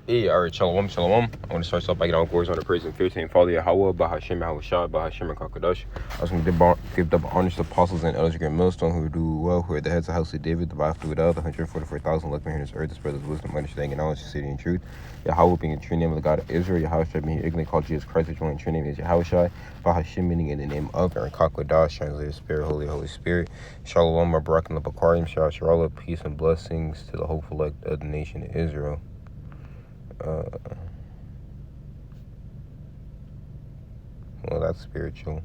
Hey, alright, shalom, shalom. I want to start off by getting all glories on the praise and fear to Father YAHAWAH, BAHASHAM, YAHAWASHI, BAHASHAM, and QADASH. I was going to give double honors to the apostles and elders of Great Millstone who do well, who are the heads of the house of David, the wife of the 144,000 left here in this earth, the spread of wisdom, understanding, and knowledge, city and truth. YAHAWAH being the true name of the God of Israel, YAHAWASHI being ignorantly called Jesus Christ, which one true name is YAHAWASHI, BAHASHAM meaning in the name of, and QADASH, translated Spirit, Holy Spirit. Shalom, Barak, and the Bakarim, Shalom, peace and blessings to the hopeful elect of the nation of Israel. Well, that's spiritual.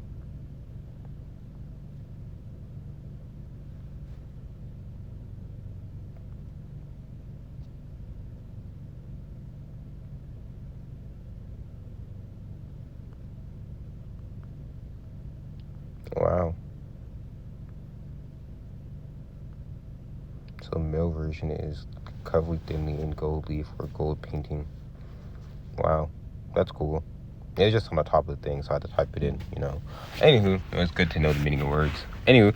Wow. So the male version is covered thinly in gold leaf or gold painting. Wow, that's cool. It's just on the top of the thing, so I had to type it in, Anywho, it's good to know the meaning of words. Anywho,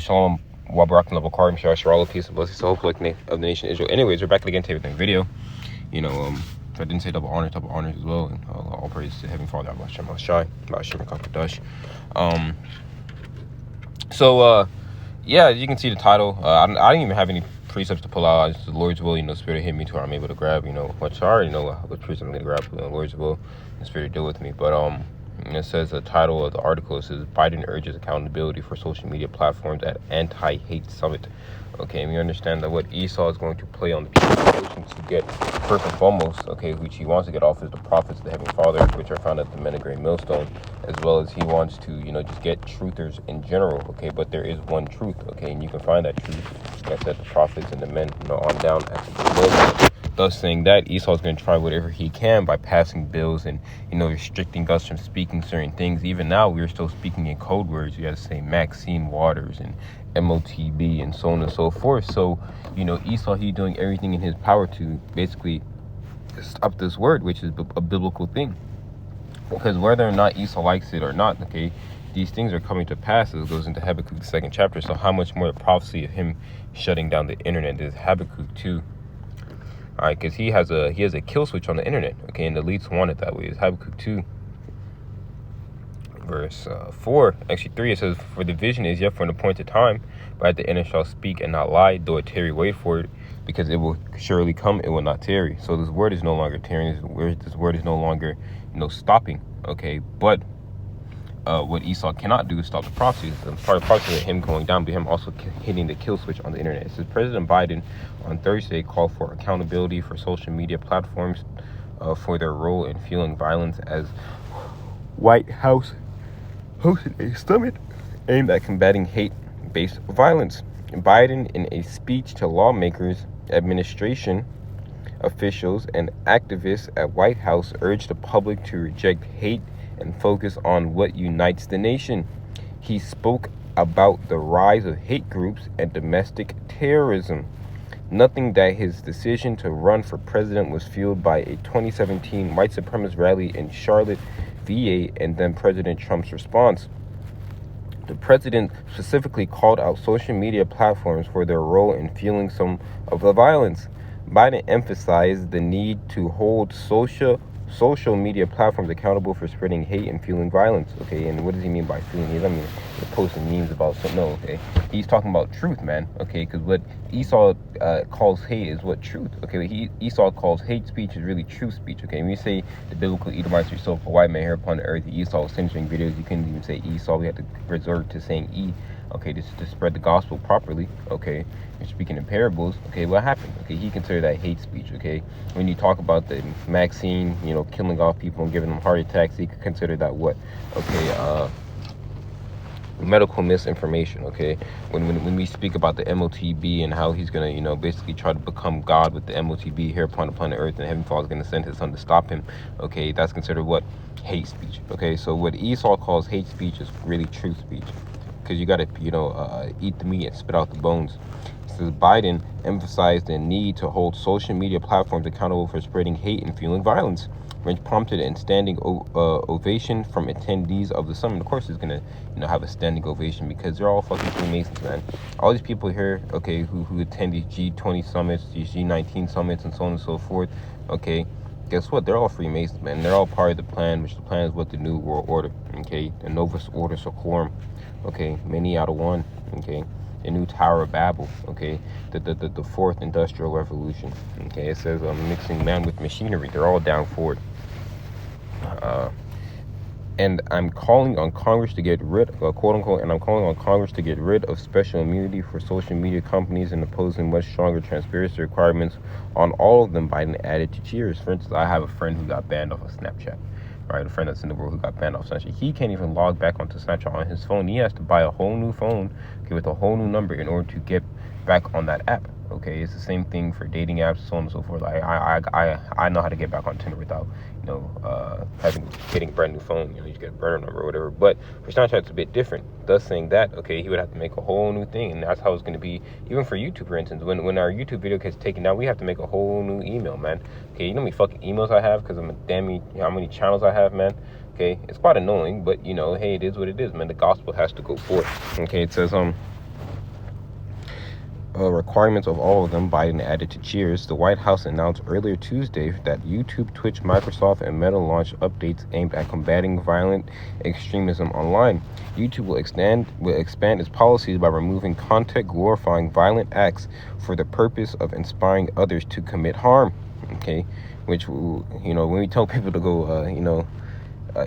Shalom, Wabarak, and Level Karim, Shara, peace and blessings to hopefully of the nation of Israel. Anyways, we're back again to everything video. So I didn't say double honors as well. And all praise to Heavenly Father, BAHASHAM, BAHASHAM, QADASH. Yeah, as you can see the title. I didn't even have any precepts to pull out. It's the Lord's will, Spirit hit me to where I'm able to grab, which I already know what precepts I'm going to grab, Lord's will, the Spirit deal with me. But it says the title of the article says Biden urges accountability for social media platforms at anti-hate summit. Okay, and we understand that what Esau is going to play on the people to get first and foremost, okay, which he wants to get off is the prophets of the Heavenly Father, which are found at the men of Great Millstone, as well as he wants to, just get truthers in general, okay, but there is one truth, okay, and you can find that truth, like I said, the prophets and the men, on down at the Great Millstone. Thus saying that Esau is going to try whatever he can by passing bills and, restricting us from speaking certain things. Even now, we're still speaking in code words. You have to say Maxine Waters and MOTB and so on and so forth. So, Esau, he's doing everything in his power to basically stop this word, which is a biblical thing. Because whether or not Esau likes it or not, okay, these things are coming to pass as it goes into Habakkuk, the 2nd chapter. So how much more the prophecy of him shutting down the internet is Habakkuk 2. All right, because he has a kill switch on the internet, okay, and the elites want it that way. It's Habakkuk 2, verse 4, actually 3. It says, "For the vision is yet for an appointed time, but at the end it shall speak and not lie. Though it tarry, wait for it, because it will surely come; it will not tarry." So this word is no longer tarrying. This word is no longer, stopping. Okay, but what Esau cannot do is stop the prophecy. Part of the prophecy of him going down, but him also hitting the kill switch on the internet. It says President Biden on Thursday called for accountability for social media platforms for their role in fueling violence as White House hosted a summit aimed at combating hate-based violence. Biden, in a speech to lawmakers, administration officials, and activists at White House, urged the public to reject hate and focus on what unites the nation. He spoke about the rise of hate groups and domestic terrorism. Nothing that his decision to run for president was fueled by a 2017 white supremacist rally in Charlotte, VA, and then President Trump's response. The president specifically called out social media platforms for their role in fueling some of the violence. Biden emphasized the need to hold social media platforms accountable for spreading hate and fueling violence. Okay, and what does he mean by fueling hate? I mean, posting memes about something. No, okay, he's talking about truth, man. Okay, because what Esau calls hate is what truth. Okay, Esau calls hate speech is really true speech. Okay, when we say the biblical Edomites yourself, a white man here upon the earth, Esau was censoring videos. You couldn't even say Esau. We had to resort to saying E. Okay, just to spread the gospel properly. Okay, you're speaking in parables. Okay, what happened? Okay, he considered that hate speech. Okay, when you talk about the Maxine, killing off people and giving them heart attacks, he could consider that what? Okay, medical misinformation. Okay, when we speak about the MOTB and how he's gonna, basically try to become God with the MOTB here upon the planet Earth, and Heavenly Father is gonna send his son to stop him. Okay, that's considered what? Hate speech. Okay, so what Esau calls hate speech is really true speech. Because you got to, eat the meat and spit out the bones. Says Biden emphasized the need to hold social media platforms accountable for spreading hate and fueling violence, which prompted a standing ovation from attendees of the summit. Of course, it's gonna, have a standing ovation because they're all fucking Freemasons, man. All these people here, okay, who attend these G20 summits, these G19 summits, and so on and so forth, okay. Guess what? They're all Freemasons, man. They're all part of the plan, which the plan is what the New World Order, okay, the Novus Ordo Seclorum, okay, many out of one, okay. The new Tower of Babel, okay, the fourth industrial revolution, okay. It says mixing man with machinery. They're all down for it. And I'm calling on Congress to get rid, quote unquote, and I'm calling on Congress to get rid of special immunity for social media companies and imposing much stronger transparency requirements on all of them. Biden added to cheers. For instance, I have a friend who got banned off of Snapchat. Right, a friend that's in the world who got banned off Snapchat. He can't even log back onto Snapchat on his phone. He has to buy a whole new phone, okay, with a whole new number in order to get back on that app. Okay, it's the same thing for dating apps, so on and so forth. I know how to get back on Tinder without, getting a brand new phone. You just get a burner number or whatever. But for Snapchat, it's a bit different. Thus saying that, okay, he would have to make a whole new thing, and that's how it's going to be. Even for YouTube, for instance, when our YouTube video gets taken down, we have to make a whole new email, man. Okay, you know how many fucking emails I have because I'm how many channels I have, man. Okay, it's quite annoying, but hey, it is what it is, man. The gospel has to go forth. Okay, it says requirements of all of them, Biden added to cheers. The White House announced earlier Tuesday that YouTube, Twitch, Microsoft, and Meta launched updates aimed at combating violent extremism online. YouTube will expand its policies by removing content glorifying violent acts for the purpose of inspiring others to commit harm. Okay, which when we tell people to go,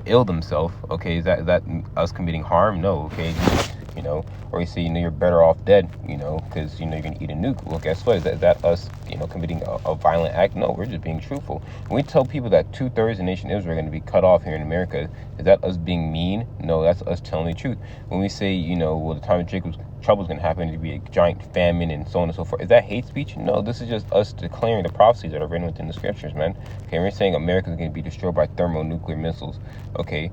ill themselves, okay, is that us committing harm? No, okay. Or you say, you're better off dead, because, you're going to eat a nuke. Well, guess what? Is that us, committing a violent act? No, we're just being truthful. When we tell people that 2/3 of the nation of Israel are going to be cut off here in America, is that us being mean? No, that's us telling the truth. When we say, the time of Jacob's trouble is going to happen, to be a giant famine and so on and so forth, is that hate speech? No, this is just us declaring the prophecies that are written within the scriptures, man. Okay, we're saying America is going to be destroyed by thermonuclear missiles, okay.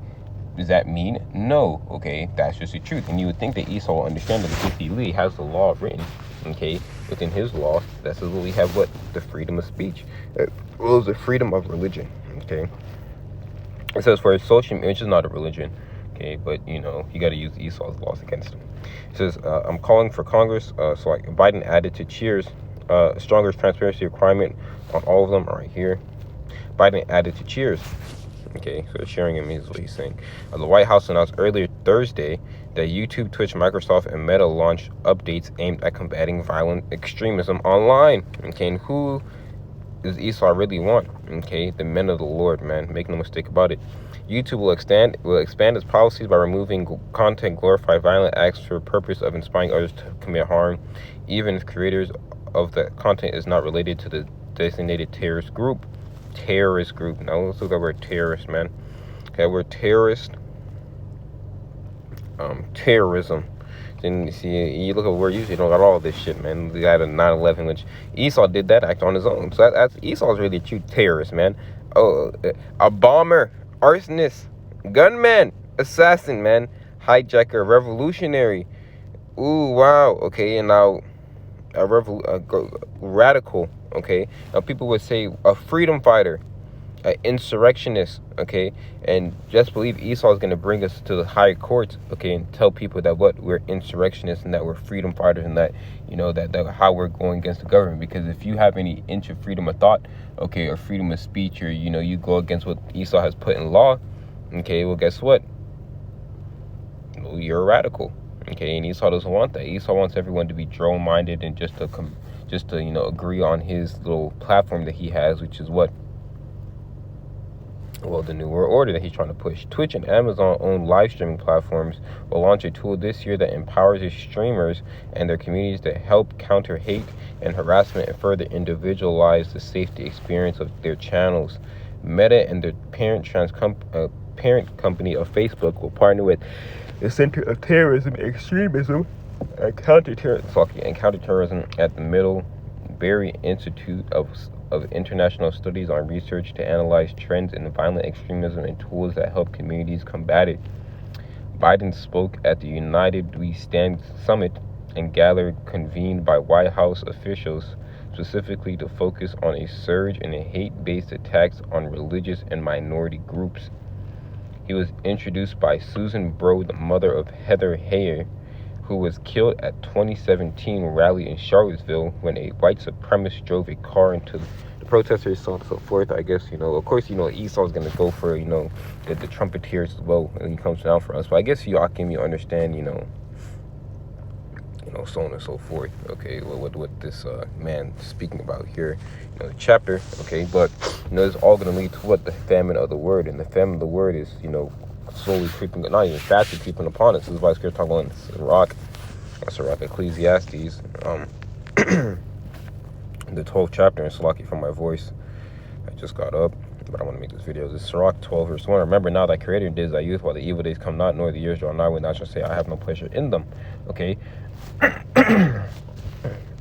Does that mean? No. Okay, that's just the truth. And you would think that Esau will understand that because he has the law written, okay, within his law, that says, well, we have what? The freedom of speech. Well, the freedom of religion, okay. It says for social, which is not a religion, okay, but, you got to use Esau's laws against him. It says, I'm calling for Congress, Biden added to cheers, stronger transparency requirement on all of them right here. Biden added to cheers. Okay, so sharing him is what he's saying. The White House announced earlier Thursday that YouTube, Twitch, Microsoft, and Meta launched updates aimed at combating violent extremism online. Okay, and who does Esau really want? Okay, the men of the Lord, man. Make no mistake about it. YouTube will expand its policies by removing content glorify violent acts for the purpose of inspiring others to commit harm, even if creators of the content is not related to the designated terrorist group. Now let's look at the word terrorist, man. Okay, we're terrorist. Terrorism. Then you see, you look at where you don't got all this shit, man. We had a 9/11, which Esau did that act on his own. So that's Esau's really a true terrorist, man. Oh, a bomber, arsonist, gunman, assassin, man, hijacker, revolutionary. Ooh, wow. Okay, and now a radical. Okay, now people would say a freedom fighter, an insurrectionist. Okay, and just believe Esau is going to bring us to the higher courts. Okay, and tell people that we're insurrectionists and that we're freedom fighters and that that how we're going against the government. Because if you have any inch of freedom of thought, okay, or freedom of speech, or you go against what Esau has put in law, okay, well, guess what? Well, you're a radical. Okay, and Esau doesn't want that. Esau wants everyone to be drone-minded and just to agree on his little platform that he has, which is what? Well, the New World Order that he's trying to push. Twitch and Amazon own live streaming platforms will launch a tool this year that empowers its streamers and their communities to help counter hate and harassment and further individualize the safety experience of their channels. Meta and their parent company of Facebook will partner with the Center of Terrorism and Extremism and counterterrorism at the Middlebury Institute of International Studies on Research to analyze trends in violent extremism and tools that help communities combat it. Biden spoke at the United We Stand Summit and gathered convened by White House officials specifically to focus on a surge in hate-based attacks on religious and minority groups. He was introduced by Susan Bro, the mother of Heather Heyer, who was killed at 2017 rally in Charlottesville when a white supremacist drove a car into the protesters, so on and so forth. I guess, of course, Esau's going to go for, the trumpeters as well when he comes down for us. But I guess Joachim, you understand, so on and so forth. Okay, what this man speaking about here, the chapter. Okay, but it's all going to lead to what? The famine of the word, and the famine of the word is slowly creeping, not even faster creeping upon us. This is why Scripture talking about Sirach, Ecclesiastes, the 12th chapter in Salaki from my voice. I just got up, but I want to make this video. This is Sirach 12 verse 1. Remember now that Creator days thy youth, while the evil days come not, nor the years draw nigh, when thou shalt say, I have no pleasure in them. Okay. And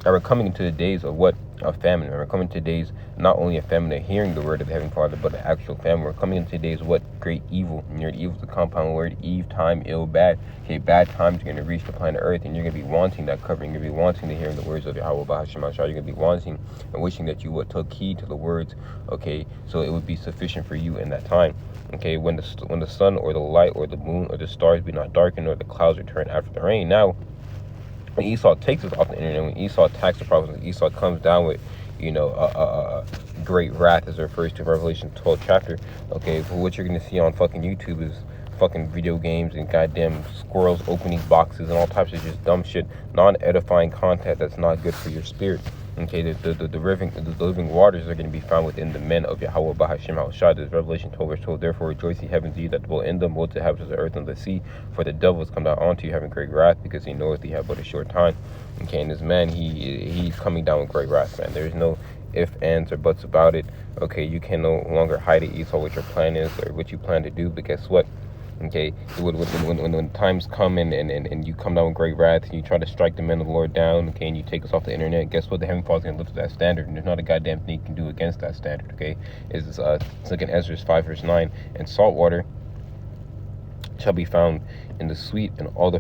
we're coming into the days of what? Of famine. And we're coming to days not only a famine of hearing the word of the Heavenly Father, but the actual famine. We're coming into days of what? Great evil. And your evil is the compound word. Eve, time, ill, bad. Okay, bad times are going to reach the planet Earth, and you're going to be wanting that covering. You're going to be wanting to hear the words of Yahawah, BAHASHAM. You're going to be wanting and wishing that you would took heed to the words. Okay, so it would be sufficient for you in that time. Okay, when the sun or the light or the moon or the stars be not darkened, or the clouds return after the rain. Now, when Esau takes us off the internet, when Esau attacks the prophets, Esau comes down with, great wrath, as it refers to Revelation 12 chapter. Okay, but what you're going to see on fucking YouTube is fucking video games and goddamn squirrels opening boxes and all types of just dumb shit, non-edifying content that's not good for your spirit. Okay, the living waters are going to be found within the men of Yahawah, BAHASHAM, HALAL. This Revelation 12 verse 12. Therefore rejoice, ye heavens, ye that dwell in them, both the heavens, the earth, and the sea. For the devil has come down unto you, having great wrath, because he knoweth he have but a short time. Okay, and this man, he's coming down with great wrath, man. There's no ifs, ands, or buts about it. Okay, you can no longer hide it, Esau, what your plan is or what you plan to do. But guess what? Okay, when times come and you come down with great wrath and you try to strike the men of the Lord down, okay, and you take us off the internet, guess what? The Heavenly Father's going to lift that standard, and there's not a goddamn thing you can do against that standard, okay? It's like in Ezra 5 verse 9, and salt water shall be found in the sweet, and all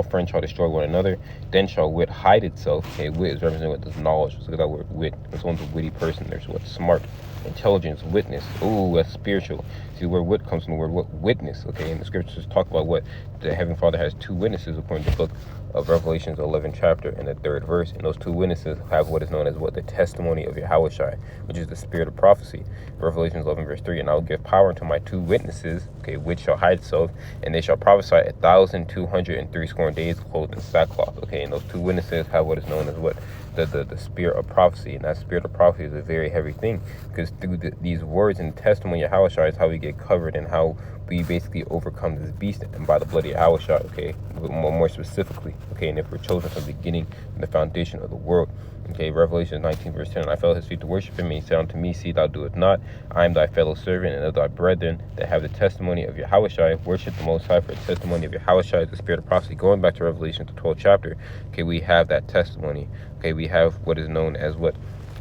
French shall destroy one another. Then shall wit hide itself. Okay, wit is represented with this knowledge. So look at that word wit. This one's a witty person. There's what? Smart, intelligence, witness. Ooh, that's spiritual. See where wit comes from the word what? Witness. Okay, and the scriptures talk about what the Heavenly Father has two witnesses according to the book of Revelations 11 chapter and the 3rd verse. And those two witnesses have what is known as what? The testimony of YAHAWASHI, which is the spirit of prophecy. Revelations 11 verse 3. And I will give power unto my two witnesses, okay, which shall hide itself, and they shall prophesy 1,260 days clothed in sackcloth. Okay, and those two witnesses have what is known as what? The spirit of prophecy. And that spirit of prophecy is a very heavy thing, because through these words and testimony of YAHAWASHI is how we get covered and how we basically overcome this beast, and by the blood of YAHAWASHI, okay, more specifically, okay, and if we're chosen from the beginning and the foundation of the world. Okay, Revelation 19 verse 10, and I fell at his feet to worship him, and he said unto me, see thou do it not. I am thy fellow servant and of thy brethren that have the testimony of YAHAWASHI. Worship the Most High, for the testimony of YAHAWASHI is the spirit of prophecy. Going back to Revelation, the 12th chapter, okay, we have that testimony. Okay, we have what is known as what?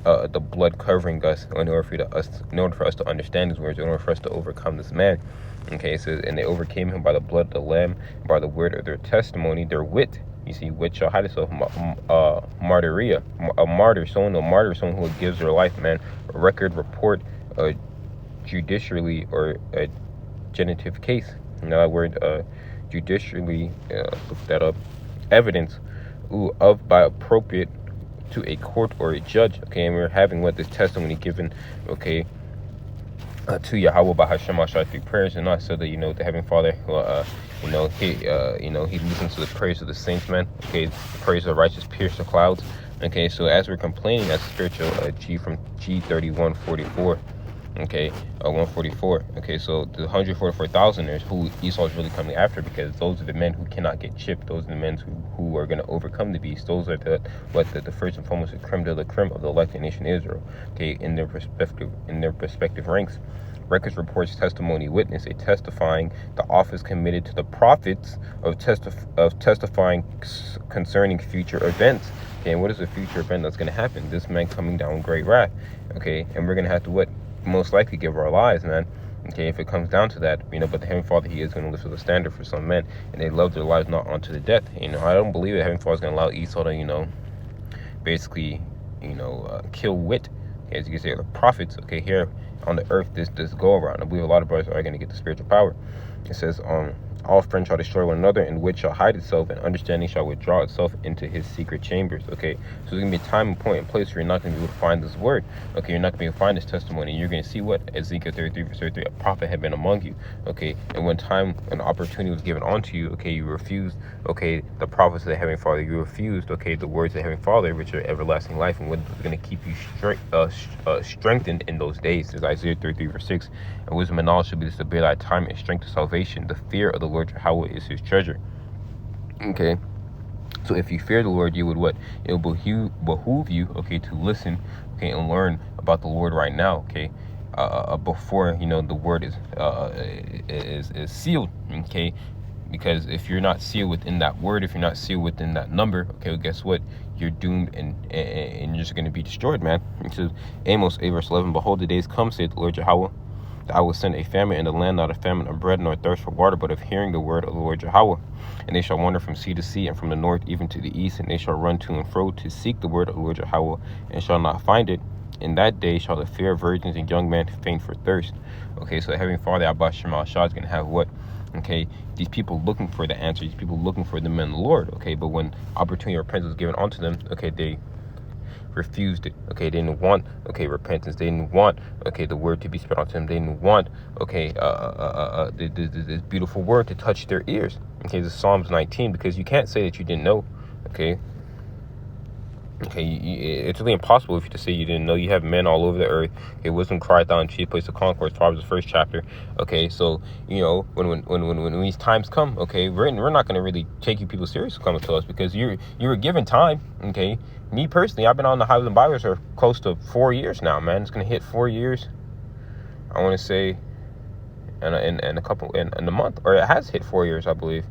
The blood covering us in order for us to understand his words, in order for us to overcome this man. Okay, it says, and they overcame him by the blood of the Lamb, by the word of their testimony, their wit. You see, wit shall hide itself. Martyria, a martyr, someone who gives their life, man. A record, report, judicially, or a genitive case. You know that word, judicially, look that up. Evidence, by appropriate to a court or a judge. Okay, and we're having what? This testimony given, okay, to Yahawah, BAHASHAM, HALAL through prayers, and not so that the Heavenly Father, he listens to the prayers of the saints, man. Okay, the prayers of the righteous pierce the clouds. Okay, so as we're complaining, that's spiritual. G from G31:44. Okay, 144. Okay, so the 144,000 is who Esau is really coming after, because those are the men who cannot get chipped. Those are the men who are going to overcome the beast. Those are the first and foremost, the creme de la creme of the elected nation Israel. Okay, in their respective ranks. Records, reports, testimony, witness, a testifying, the office committed to the prophets of testifying concerning future events. Okay, and what is the future event that's going to happen? This man coming down with great wrath. Okay, and we're going to have to what? Most likely give our lives, man. Okay, if it comes down to that, but the Heavenly Father, He is going to lift up a standard for some men, and they love their lives not unto the death. I don't believe that Heavenly Father is going to allow Esau to, basically, kill wit, as you can say, the prophets, okay, here on the earth, this go around. I believe a lot of brothers are going to get the spiritual power. It says, all friends shall destroy one another, and wit shall hide itself, and understanding shall withdraw itself into his secret chambers. Okay, so there's going to be a time and point and place where you're not going to be able to find this word. Okay, you're not going to be able to find this testimony. You're going to see what Ezekiel 33 verse 33, a prophet had been among you. Okay, and when time and opportunity was given unto you, okay, you refused, okay, the prophets of the Heavenly Father. You refused, okay, the words of the Heavenly Father, which are everlasting life, and what is going to keep you strengthened in those days. There's Isaiah 33 verse 6, and wisdom and knowledge shall be to subdue thy time, and strength to salvation. The fear of the Lord YAHAWAH is his treasure. Okay, so if you fear the Lord, you would what? It will behoove you, okay, to listen, okay, and learn about the Lord right now, okay, before the word is sealed, okay. Because if you're not sealed within that word, if you're not sealed within that number, okay, well, guess what? You're doomed, and you're just going to be destroyed, man. It says Amos 8 verse 11, behold, the days come, saith the Lord YAHAWAH, that I will send a famine in the land, not a famine of bread, nor thirst for water, but of hearing the word of the Lord YAHAWAH. And they shall wander from sea to sea, and from the north even to the east, and they shall run to and fro to seek the word of the Lord YAHAWAH, and shall not find it. In that day shall the fair virgins and young men faint for thirst. Okay, so Heavenly Father, BAHASHAM is going to have what? Okay, these people looking for the answer, these people looking for the men of the Lord, okay, but when opportunity of repentance was given unto them, okay, they refused it. Okay, they didn't want, okay, repentance. They didn't want, okay, the word to be spread onto them. They didn't want, okay, this beautiful word to touch their ears. Okay, this is Psalms 19, because you can't say that you didn't know, okay. Okay, it's really impossible if you to say you didn't know. You have men all over the earth. Okay, wisdom cried out in chief place of concourse. Proverbs the first chapter. Okay, so when these times come, okay, we're not gonna really take you people serious coming to us, because you were given time. Okay, me personally, I've been on the highways and byways for close to 4 years now, man. It's gonna hit 4 years, I want to say, in a month, or it has hit 4 years, I believe.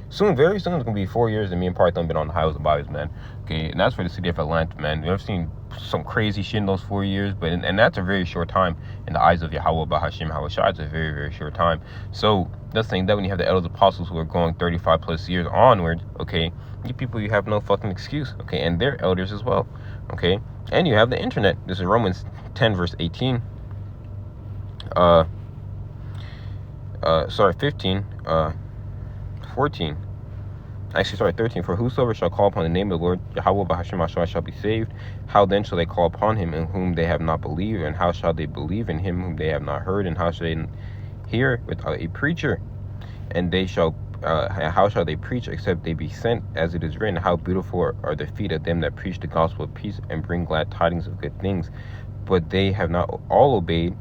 Soon, very soon, it's going to be 4 years that me and Python been on the highways and byways, man. Okay, and that's for the city of Atlanta, man. We've seen some crazy shit in those 4 years, but and that's a very short time in the eyes of Yahawah, BAHASHAM, YAHAWASHI. It's a very, very short time. So that's saying that when you have the elders apostles who are going 35 plus years onward, okay, you people, you have no fucking excuse, okay, and they're elders as well, okay, and you have the internet. This is Romans 10 verse 18. 15. 14. Actually, sorry, 13. For whosoever shall call upon the name of the Lord, YAHAWAH, BAHASHAM, shall be saved. How then shall they call upon him in whom they have not believed? And how shall they believe in him whom they have not heard? And how shall they hear without a preacher? And they shall, how shall they preach except they be sent? As it is written, how beautiful are the feet of them that preach the gospel of peace and bring glad tidings of good things. But they have not all obeyed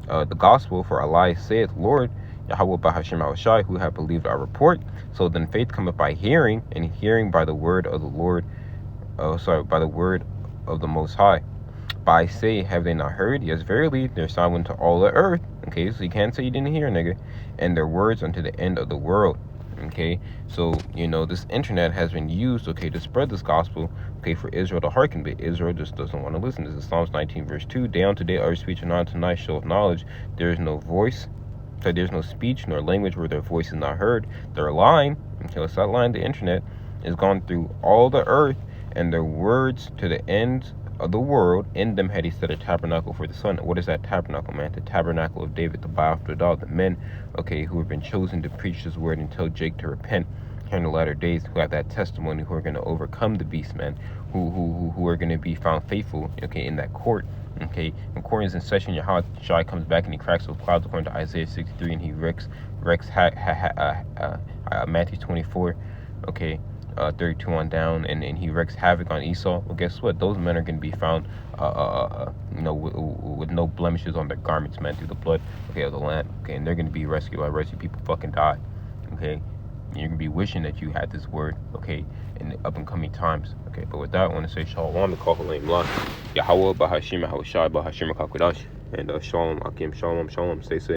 the gospel. For Allah saith, Lord, YAHAWAH, BAHASHAM, YAHAWASHI, who have believed our report. So then faith cometh by hearing, and hearing by the word of the Lord, by the word of the Most High. But I say, have they not heard? Yes, verily, their sound went to all the earth. Okay, so you can't say you didn't hear, nigga. And their words unto the end of the world. Okay, so, this internet has been used, okay, to spread this gospel, okay, for Israel to hearken, but Israel just doesn't want to listen. This is Psalms 19, verse 2. Day unto day, our speech and unto night show of knowledge. There is no voice. So there's no speech nor language where their voice is not heard. Their line, okay, let's not lie, the internet is gone through all the earth, and their words to the ends of the world. In them had he set a tabernacle for the sun. What is that tabernacle, man? The tabernacle of David, the Ba'afdadal, the men, okay, who have been chosen to preach this word and tell Jake to repent here in the latter days, who have that testimony, who are going to overcome the beast, man, who are going to be found faithful, okay, in that court. Okay, when court is in session, Yahawah comes back and he cracks those clouds according to Isaiah 63, and he wrecks Matthew 24, okay, 32 on down, and he wrecks havoc on Esau. Well, guess what? Those men are going to be found, with no blemishes on their garments, man, through the blood, okay, of the Lamb. Okay, and they're going to be rescued. I rescue people fucking die. Okay, you're going to be wishing that you had this word, okay, in the up and coming times. Okay, but with that, I want to say Shalom, the Kohalim Lan, YAHAWAH, BAHASHAM, YAHAWASHI, BAHASHAM, QADASH, and Shalom, Akim, Shalom, Shalom, stay safe.